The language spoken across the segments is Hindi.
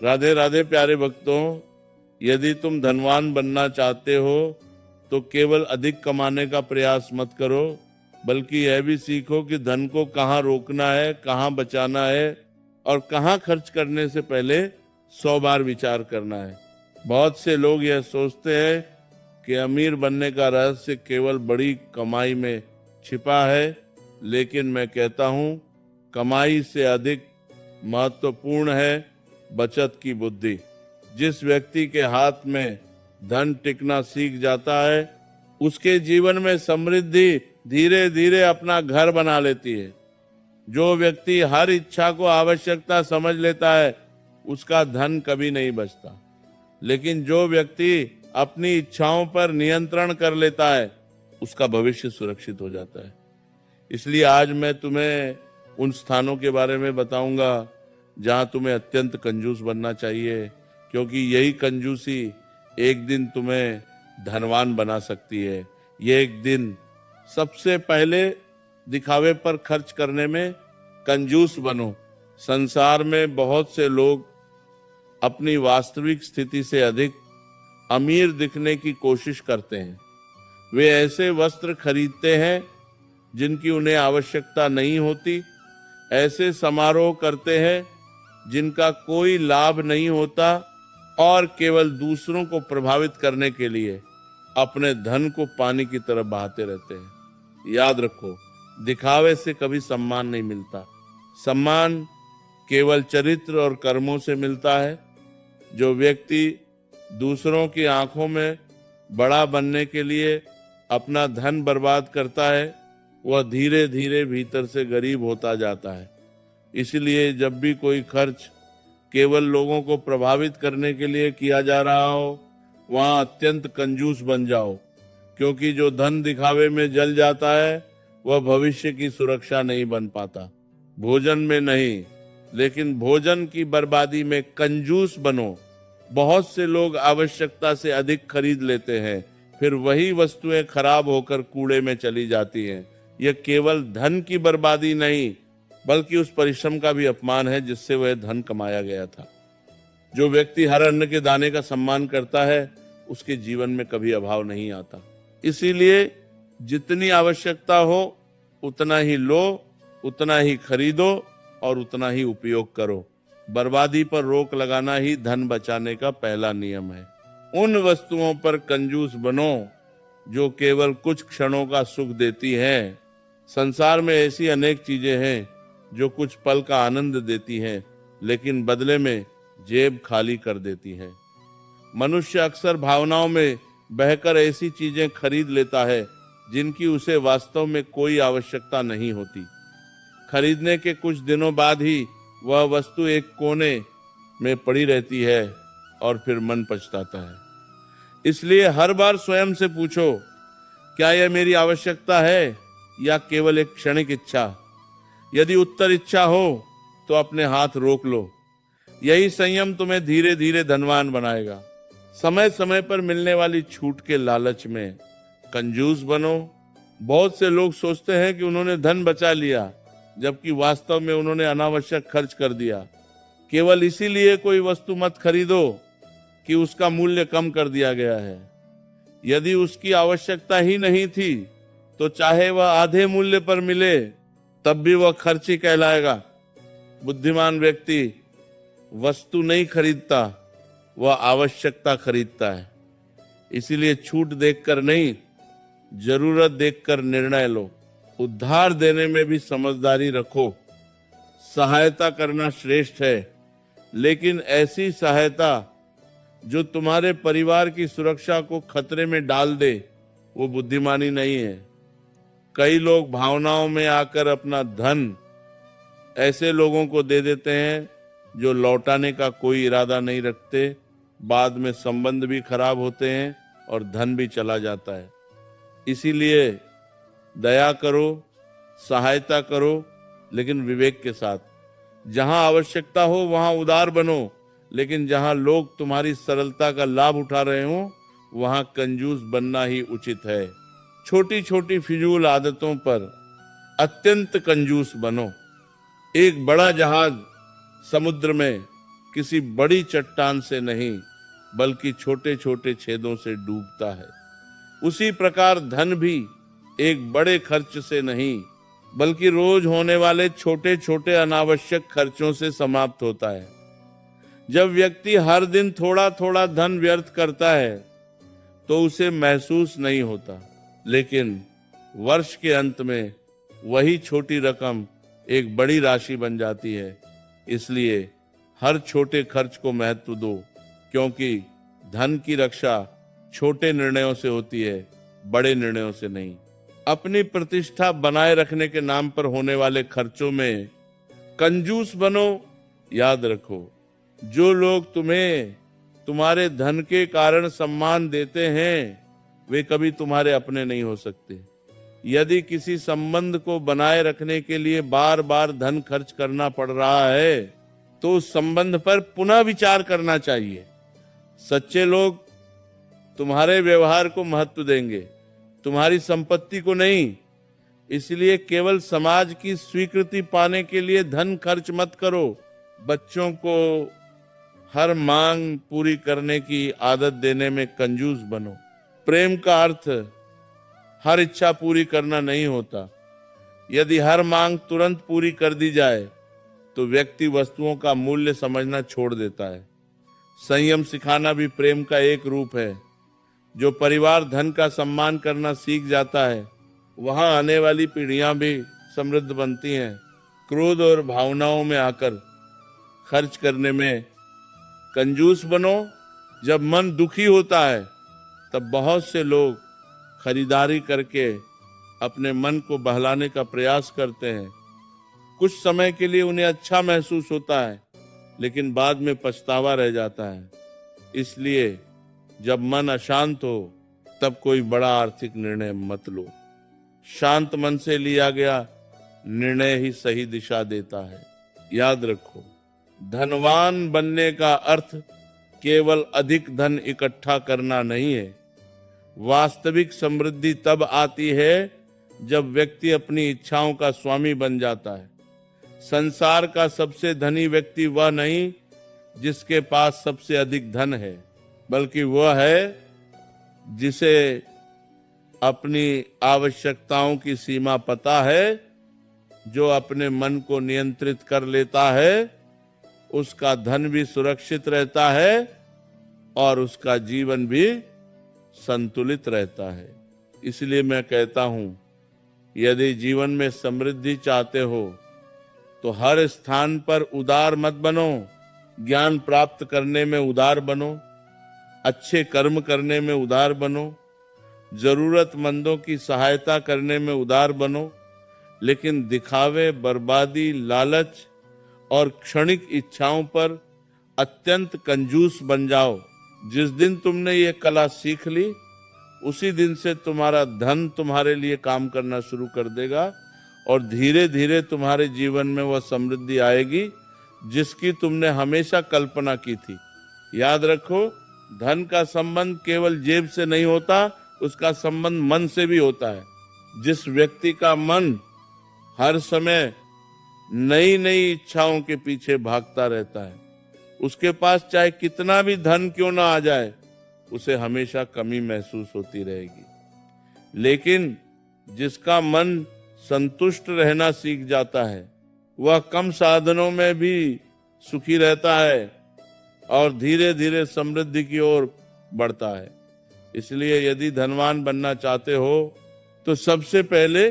राधे राधे प्यारे भक्तों, यदि तुम धनवान बनना चाहते हो तो केवल अधिक कमाने का प्रयास मत करो, बल्कि यह भी सीखो कि धन को कहाँ रोकना है, कहाँ बचाना है और कहाँ खर्च करने से पहले 100 बार विचार करना है। बहुत से लोग यह सोचते हैं कि अमीर बनने का रहस्य केवल बड़ी कमाई में छिपा है, लेकिन मैं कहता हूँ कमाई से अधिक महत्वपूर्ण है बचत की बुद्धि। जिस व्यक्ति के हाथ में धन टिकना सीख जाता है, उसके जीवन में समृद्धि धीरे धीरे अपना घर बना लेती है। जो व्यक्ति हर इच्छा को आवश्यकता समझ लेता है, उसका धन कभी नहीं बचता। लेकिन जो व्यक्ति अपनी इच्छाओं पर नियंत्रण कर लेता है, उसका भविष्य सुरक्षित हो जाता है। इसलिए आज मैं तुम्हें उन स्थानों के बारे में बताऊंगा जहां तुम्हें अत्यंत कंजूस बनना चाहिए, क्योंकि यही कंजूसी एक दिन तुम्हें धनवान बना सकती है। ये एक दिन सबसे पहले दिखावे पर खर्च करने में कंजूस बनो। संसार में बहुत से लोग अपनी वास्तविक स्थिति से अधिक अमीर दिखने की कोशिश करते हैं। वे ऐसे वस्त्र खरीदते हैं जिनकी उन्हें आवश्यकता नहीं होती, ऐसे समारोह करते हैं जिनका कोई लाभ नहीं होता और केवल दूसरों को प्रभावित करने के लिए अपने धन को पानी की तरह बहाते रहते हैं। याद रखो, दिखावे से कभी सम्मान नहीं मिलता। सम्मान केवल चरित्र और कर्मों से मिलता है। जो व्यक्ति दूसरों की आंखों में बड़ा बनने के लिए अपना धन बर्बाद करता है, वह धीरे धीरे भीतर से गरीब होता जाता है। इसलिए जब भी कोई खर्च केवल लोगों को प्रभावित करने के लिए किया जा रहा हो, वहां अत्यंत कंजूस बन जाओ, क्योंकि जो धन दिखावे में जल जाता है वह भविष्य की सुरक्षा नहीं बन पाता। भोजन में नहीं, लेकिन भोजन की बर्बादी में कंजूस बनो। बहुत से लोग आवश्यकता से अधिक खरीद लेते हैं, फिर वही वस्तुएं खराब होकर कूड़े में चली जाती हैं। यह केवल धन की बर्बादी नहीं, बल्कि उस परिश्रम का भी अपमान है जिससे वह धन कमाया गया था। जो व्यक्ति हर अन्न के दाने का सम्मान करता है, उसके जीवन में कभी अभाव नहीं आता। इसीलिए जितनी आवश्यकता हो उतना ही लो, उतना ही खरीदो और उतना ही उपयोग करो। बर्बादी पर रोक लगाना ही धन बचाने का पहला नियम है। उन वस्तुओं पर कंजूस बनो जो केवल कुछ क्षणों का सुख देती हैं। संसार में ऐसी अनेक चीजें हैं जो कुछ पल का आनंद देती हैं, लेकिन बदले में जेब खाली कर देती हैं। मनुष्य अक्सर भावनाओं में बहकर ऐसी चीजें खरीद लेता है जिनकी उसे वास्तव में कोई आवश्यकता नहीं होती। खरीदने के कुछ दिनों बाद ही वह वस्तु एक कोने में पड़ी रहती है और फिर मन पछताता है। इसलिए हर बार स्वयं से पूछो, क्या यह मेरी आवश्यकता है या केवल एक क्षणिक इच्छा? यदि उत्तर इच्छा हो तो अपने हाथ रोक लो। यही संयम तुम्हें धीरे धीरे धनवान बनाएगा। समय समय पर मिलने वाली छूट के लालच में कंजूस बनो। बहुत से लोग सोचते हैं कि उन्होंने धन बचा लिया, जबकि वास्तव में उन्होंने अनावश्यक खर्च कर दिया। केवल इसीलिए कोई वस्तु मत खरीदो कि उसका मूल्य कम कर दिया गया है। यदि उसकी आवश्यकता ही नहीं थी तो चाहे वह आधे मूल्य पर मिले तब भी वह खर्च ही कहलाएगा। बुद्धिमान व्यक्ति वस्तु नहीं खरीदता, वह आवश्यकता खरीदता है। इसीलिए छूट देखकर नहीं, जरूरत देखकर निर्णय लो। उधार देने में भी समझदारी रखो। सहायता करना श्रेष्ठ है, लेकिन ऐसी सहायता जो तुम्हारे परिवार की सुरक्षा को खतरे में डाल दे, वो बुद्धिमानी नहीं है। कई लोग भावनाओं में आकर अपना धन ऐसे लोगों को दे देते हैं जो लौटाने का कोई इरादा नहीं रखते। बाद में संबंध भी खराब होते हैं और धन भी चला जाता है। इसीलिए दया करो, सहायता करो, लेकिन विवेक के साथ। जहां आवश्यकता हो वहां उदार बनो, लेकिन जहां लोग तुम्हारी सरलता का लाभ उठा रहे हो वहां कंजूस बनना ही उचित है। छोटी छोटी फिजूल आदतों पर अत्यंत कंजूस बनो। एक बड़ा जहाज समुद्र में किसी बड़ी चट्टान से नहीं बल्कि छोटे छोटे छेदों से डूबता है, उसी प्रकार धन भी एक बड़े खर्च से नहीं बल्कि रोज होने वाले छोटे छोटे अनावश्यक खर्चों से समाप्त होता है। जब व्यक्ति हर दिन थोड़ा थोड़ा धन व्यर्थ करता है तो उसे महसूस नहीं होता, लेकिन वर्ष के अंत में वही छोटी रकम एक बड़ी राशि बन जाती है। इसलिए हर छोटे खर्च को महत्व दो, क्योंकि धन की रक्षा छोटे निर्णयों से होती है, बड़े निर्णयों से नहीं। अपनी प्रतिष्ठा बनाए रखने के नाम पर होने वाले खर्चों में कंजूस बनो। याद रखो, जो लोग तुम्हें तुम्हारे धन के कारण सम्मान देते हैं वे कभी तुम्हारे अपने नहीं हो सकते। यदि किसी संबंध को बनाए रखने के लिए बार बार धन खर्च करना पड़ रहा है तो उस संबंध पर पुनः विचार करना चाहिए। सच्चे लोग तुम्हारे व्यवहार को महत्व देंगे, तुम्हारी संपत्ति को नहीं। इसलिए केवल समाज की स्वीकृति पाने के लिए धन खर्च मत करो। बच्चों को हर मांग पूरी करने की आदत देने में कंजूस बनो। प्रेम का अर्थ हर इच्छा पूरी करना नहीं होता। यदि हर मांग तुरंत पूरी कर दी जाए तो व्यक्ति वस्तुओं का मूल्य समझना छोड़ देता है। संयम सिखाना भी प्रेम का एक रूप है। जो परिवार धन का सम्मान करना सीख जाता है वहां आने वाली पीढ़ियां भी समृद्ध बनती हैं। क्रोध और भावनाओं में आकर खर्च करने में कंजूस बनो। जब मन दुखी होता है तब बहुत से लोग खरीदारी करके अपने मन को बहलाने का प्रयास करते हैं। कुछ समय के लिए उन्हें अच्छा महसूस होता है, लेकिन बाद में पछतावा रह जाता है। इसलिए जब मन अशांत हो तब कोई बड़ा आर्थिक निर्णय मत लो। शांत मन से लिया गया निर्णय ही सही दिशा देता है। याद रखो, धनवान बनने का अर्थ केवल अधिक धन इकट्ठा करना नहीं है। वास्तविक समृद्धि तब आती है जब व्यक्ति अपनी इच्छाओं का स्वामी बन जाता है। संसार का सबसे धनी व्यक्ति वह नहीं जिसके पास सबसे अधिक धन है, बल्कि वह है जिसे अपनी आवश्यकताओं की सीमा पता है। जो अपने मन को नियंत्रित कर लेता है उसका धन भी सुरक्षित रहता है और उसका जीवन भी संतुलित रहता है। इसलिए मैं कहता हूं, यदि जीवन में समृद्धि चाहते हो तो हर स्थान पर उदार मत बनो। ज्ञान प्राप्त करने में उदार बनो, अच्छे कर्म करने में उदार बनो, जरूरतमंदों की सहायता करने में उदार बनो, लेकिन दिखावे, बर्बादी, लालच और क्षणिक इच्छाओं पर अत्यंत कंजूस बन जाओ। जिस दिन तुमने ये कला सीख ली उसी दिन से तुम्हारा धन तुम्हारे लिए काम करना शुरू कर देगा और धीरे धीरे तुम्हारे जीवन में वह समृद्धि आएगी जिसकी तुमने हमेशा कल्पना की थी। याद रखो, धन का संबंध केवल जेब से नहीं होता, उसका संबंध मन से भी होता है। जिस व्यक्ति का मन हर समय नई नई इच्छाओं के पीछे भागता रहता है, उसके पास चाहे कितना भी धन क्यों ना आ जाए उसे हमेशा कमी महसूस होती रहेगी। लेकिन जिसका मन संतुष्ट रहना सीख जाता है वह कम साधनों में भी सुखी रहता है और धीरे धीरे समृद्धि की ओर बढ़ता है। इसलिए यदि धनवान बनना चाहते हो तो सबसे पहले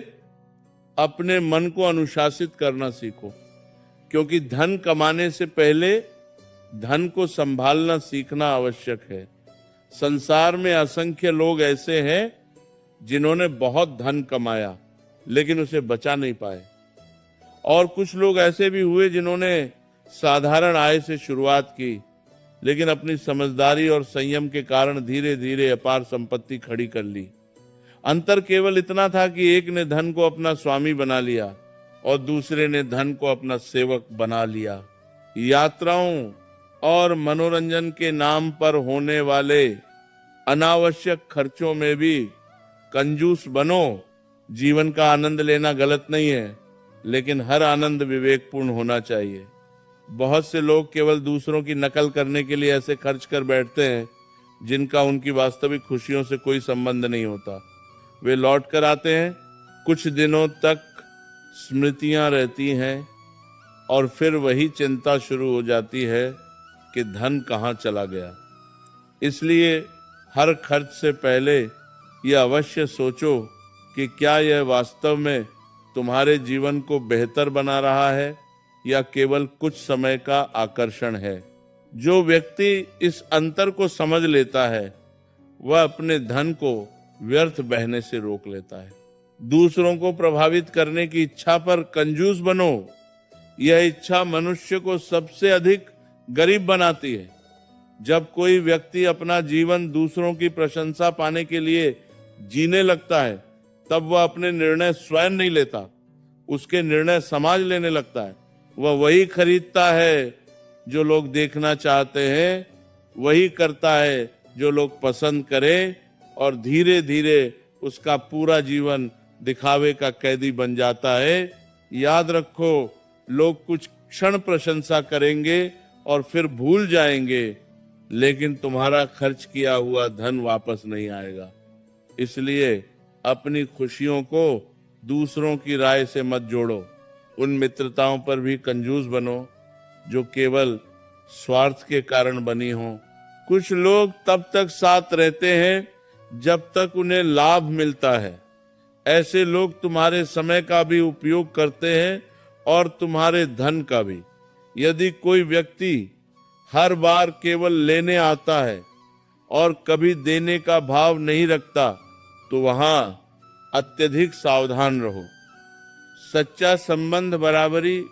अपने मन को अनुशासित करना सीखो, क्योंकि धन कमाने से पहले धन को संभालना सीखना आवश्यक है। संसार में असंख्य लोग ऐसे हैं जिन्होंने बहुत धन कमाया लेकिन उसे बचा नहीं पाए, और कुछ लोग ऐसे भी हुए जिन्होंने साधारण आय से शुरुआत की लेकिन अपनी समझदारी और संयम के कारण धीरे धीरे अपार संपत्ति खड़ी कर ली। अंतर केवल इतना था कि एक ने धन को अपना स्वामी बना लिया और दूसरे ने धन को अपना सेवक बना लिया। यात्राओं और मनोरंजन के नाम पर होने वाले अनावश्यक खर्चों में भी कंजूस बनो। जीवन का आनंद लेना गलत नहीं है, लेकिन हर आनंद विवेकपूर्ण होना चाहिए। बहुत से लोग केवल दूसरों की नकल करने के लिए ऐसे खर्च कर बैठते हैं जिनका उनकी वास्तविक खुशियों से कोई संबंध नहीं होता। वे लौट कर आते हैं, कुछ दिनों तक स्मृतियां रहती हैं और फिर वही चिंता शुरू हो जाती है कि धन कहाँ चला गया। इसलिए हर खर्च से पहले यह अवश्य सोचो कि क्या यह वास्तव में तुम्हारे जीवन को बेहतर बना रहा है या केवल कुछ समय का आकर्षण है। जो व्यक्ति इस अंतर को समझ लेता है वह अपने धन को व्यर्थ बहने से रोक लेता है। दूसरों को प्रभावित करने की इच्छा पर कंजूस बनो। यह इच्छा मनुष्य को सबसे अधिक गरीब बनाती है। जब कोई व्यक्ति अपना जीवन दूसरों की प्रशंसा पाने के लिए जीने लगता है तब वह अपने निर्णय स्वयं नहीं लेता, उसके निर्णय समाज लेने लगता है। वह वही खरीदता है जो लोग देखना चाहते हैं, वही करता है जो लोग पसंद करें और धीरे धीरे उसका पूरा जीवन दिखावे का कैदी बन जाता है। याद रखो, लोग कुछ क्षण प्रशंसा करेंगे और फिर भूल जाएंगे, लेकिन तुम्हारा खर्च किया हुआ धन वापस नहीं आएगा। इसलिए अपनी खुशियों को दूसरों की राय से मत जोड़ो। उन मित्रताओं पर भी कंजूस बनो जो केवल स्वार्थ के कारण बनी हो। कुछ लोग तब तक साथ रहते हैं जब तक उन्हें लाभ मिलता है। ऐसे लोग तुम्हारे समय का भी उपयोग करते हैं और तुम्हारे धन का भी। यदि कोई व्यक्ति हर बार केवल लेने आता है और कभी देने का भाव नहीं रखता तो वहां अत्यधिक सावधान रहो। सच्चा संबंध बराबरी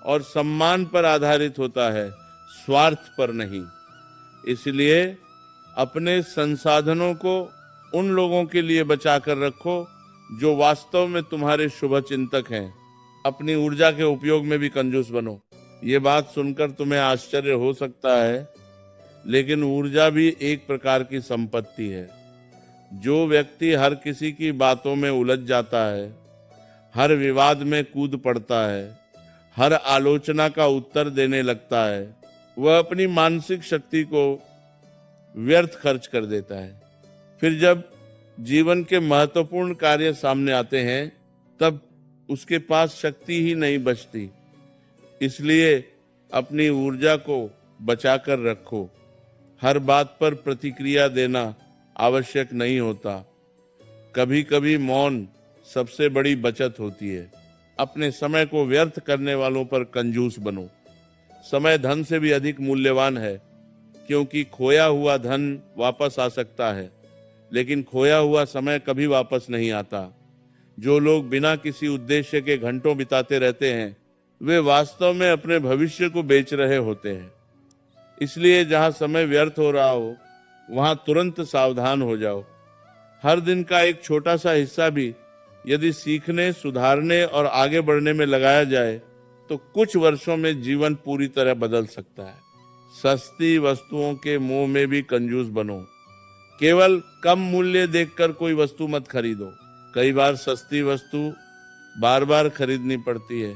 और सम्मान पर आधारित होता है, स्वार्थ पर नहीं। इसलिए अपने संसाधनों को उन लोगों के लिए बचाकर रखो जो वास्तव में तुम्हारे शुभचिंतक हैं। अपनी ऊर्जा के उपयोग में भी कंजूस बनो। ये बात सुनकर तुम्हें आश्चर्य हो सकता है, लेकिन ऊर्जा भी एक प्रकार की संपत्ति है। जो व्यक्ति हर किसी की बातों में उलझ जाता है, हर विवाद में कूद पड़ता है, हर आलोचना का उत्तर देने लगता है, वह अपनी मानसिक शक्ति को व्यर्थ खर्च कर देता है। फिर जब जीवन के महत्वपूर्ण कार्य सामने आते हैं तब उसके पास शक्ति ही नहीं बचती। इसलिए अपनी ऊर्जा को बचाकर रखो। हर बात पर प्रतिक्रिया देना आवश्यक नहीं होता। कभी कभी मौन सबसे बड़ी बचत होती है। अपने समय को व्यर्थ करने वालों पर कंजूस बनो। समय धन से भी अधिक मूल्यवान है, क्योंकि खोया हुआ धन वापस आ सकता है, लेकिन खोया हुआ समय कभी वापस नहीं आता। जो लोग बिना किसी उद्देश्य के घंटों बिताते रहते हैं, वे वास्तव में अपने भविष्य को बेच रहे होते हैं। इसलिए जहां समय व्यर्थ हो रहा हो, वहां तुरंत सावधान हो जाओ। हर दिन का एक छोटा सा हिस्सा भी यदि सीखने, सुधारने और आगे बढ़ने में लगाया जाए तो कुछ वर्षों में जीवन पूरी तरह बदल सकता है। सस्ती वस्तुओं के मोह में भी कंजूस बनो। केवल कम मूल्य देखकर कोई वस्तु मत खरीदो। कई बार सस्ती वस्तु बार बार खरीदनी पड़ती है,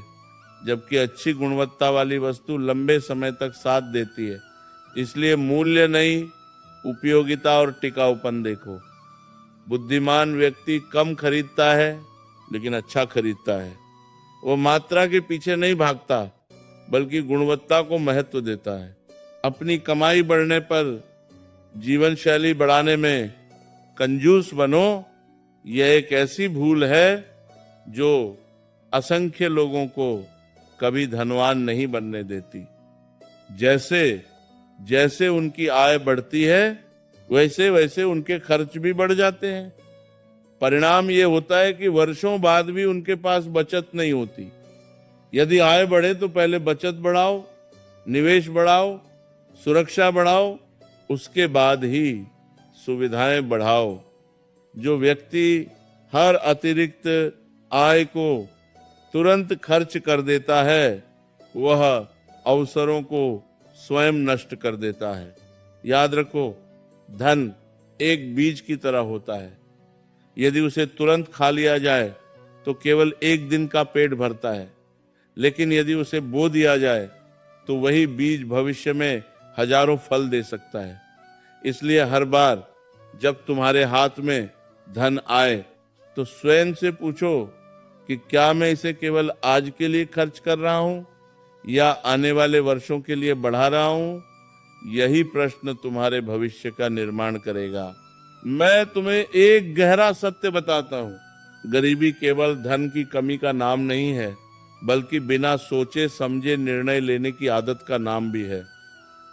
जबकि अच्छी गुणवत्ता वाली वस्तु लंबे समय तक साथ देती है। इसलिए मूल्य नहीं, उपयोगिता और टिकाऊपन देखो। बुद्धिमान व्यक्ति कम खरीदता है लेकिन अच्छा खरीदता है। वो मात्रा के पीछे नहीं भागता, बल्कि गुणवत्ता को महत्व देता है। अपनी कमाई बढ़ने पर जीवन शैली बढ़ाने में कंजूस बनो। यह एक ऐसी भूल है जो असंख्य लोगों को कभी धनवान नहीं बनने देती। जैसे जैसे उनकी आय बढ़ती है, वैसे वैसे उनके खर्च भी बढ़ जाते हैं। परिणाम ये होता है कि वर्षों बाद भी उनके पास बचत नहीं होती। यदि आय बढ़े तो पहले बचत बढ़ाओ, निवेश बढ़ाओ, सुरक्षा बढ़ाओ, उसके बाद ही सुविधाएं बढ़ाओ। जो व्यक्ति हर अतिरिक्त आय को तुरंत खर्च कर देता है, वह अवसरों को स्वयं नष्ट कर देता है। याद रखो, धन एक बीज की तरह होता है। यदि उसे तुरंत खा लिया जाए तो केवल एक दिन का पेट भरता है, लेकिन यदि उसे बो दिया जाए तो वही बीज भविष्य में हजारों फल दे सकता है। इसलिए हर बार जब तुम्हारे हाथ में धन आए तो स्वयं से पूछो कि क्या मैं इसे केवल आज के लिए खर्च कर रहा हूं या आने वाले वर्षों के लिए बढ़ा रहा हूं। यही प्रश्न तुम्हारे भविष्य का निर्माण करेगा। मैं तुम्हें एक गहरा सत्य बताता हूं, गरीबी केवल धन की कमी का नाम नहीं है, बल्कि बिना सोचे समझे निर्णय लेने की आदत का नाम भी है।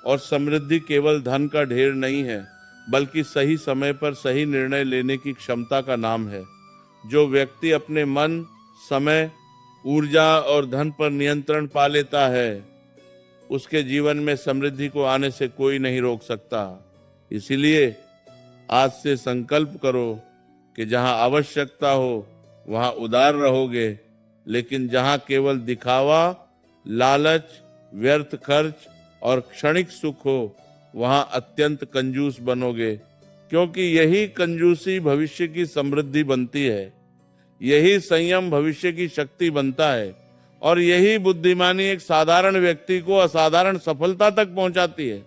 और समृद्धि केवल धन का ढेर नहीं है, बल्कि सही समय पर सही निर्णय लेने की क्षमता का नाम है। जो व्यक्ति अपने मन, समय, ऊर्जा और धन पर नियंत्रण पा लेता है, उसके जीवन में समृद्धि को आने से कोई नहीं रोक सकता। इसीलिए आज से संकल्प करो कि जहां आवश्यकता हो वहां उदार रहोगे, लेकिन जहां केवल दिखावा, लालच, व्यर्थ खर्च और क्षणिक सुख हो वहां अत्यंत कंजूस बनोगे, क्योंकि यही कंजूसी भविष्य की समृद्धि बनती है। यही संयम भविष्य की शक्ति बनता है और यही बुद्धिमानी एक साधारण व्यक्ति को असाधारण सफलता तक पहुंचाती है।